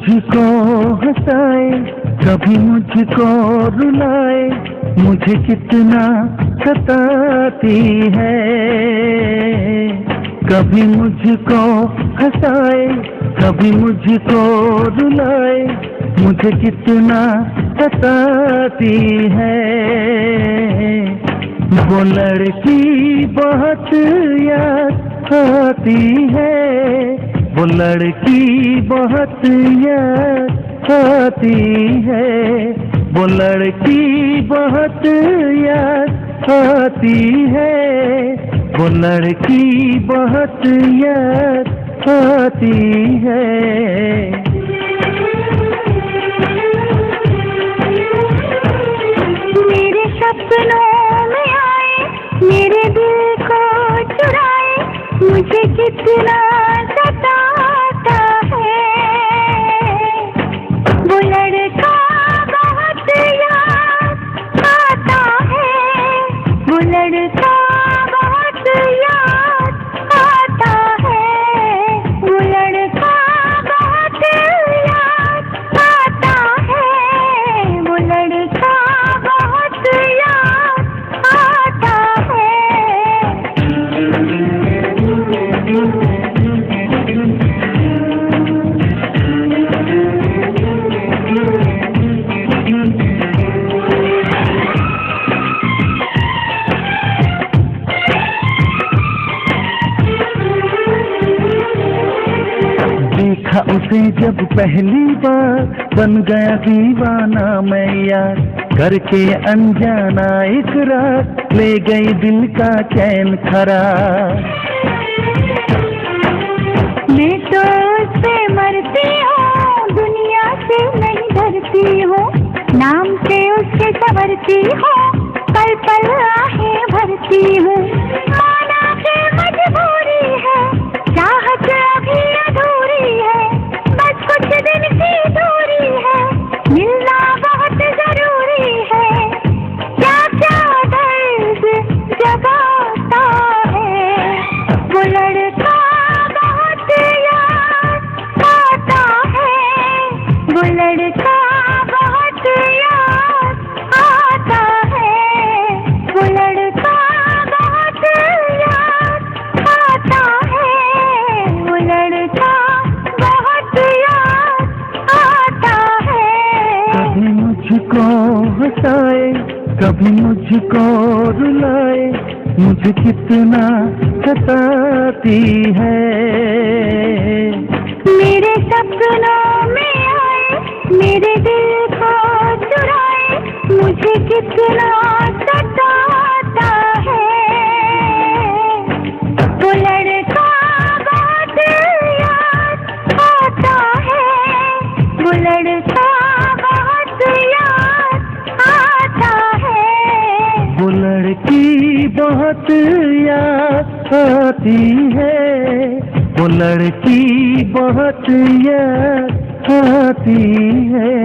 मुझको हंसाए, कभी मुझको रुलाए, मुझे कितना सताती है। कभी मुझको हंसाए, कभी मुझको रुलाए, मुझे कितना सताती है। वो लड़की बहुत याद आती है, वो लड़की बहुत याद आती है, वो लड़की बहुत याद आती है, वो लड़की बहुत याद आती है। मेरे सपनों में आए, मेरे दिल को चुराए, मुझे कितना सताता है। वो लड़का बहुत याद आता है, वो लड़का बहुत याद आता है, वो लड़का बहुत याद आता है, वो लड़का बहुत याद आता है। देखा उसे जब पहली बार, बन गया दीवाना मैं यार, करके अनजाना इकरार, ले गई दिल का चैन खरार। मैं तो उससे मरती हूँ, दुनिया से नहीं डरती हूँ, नाम से उसके संवरती हूँ, पल पल आहें भरती हूँ। माना के मजबूरी है, चाहत अभी अधूरी है, बस कुछ दिन की दूरी है, मिलना बहुत जरूरी है। क्या क्या दर्द जगाता है, वो लड़का बहुत याद आता है, वो लड़का बहुत याद आता है, वो लड़का बहुत याद आता है, वो लड़का बहुत याद आता है। कभी मुझको हंसाए, कभी मुझको रुलाए, मुझे कितना सताती है। मेरे सपनों में आए, मेरे दिल को चुराए, मुझे कितना सताता है। वो लड़का बहुत याद आता है, वो लड़का बहुत याद आता है। वो लड़की बहुत याद आती है, वो लड़की बहुत याद आती है।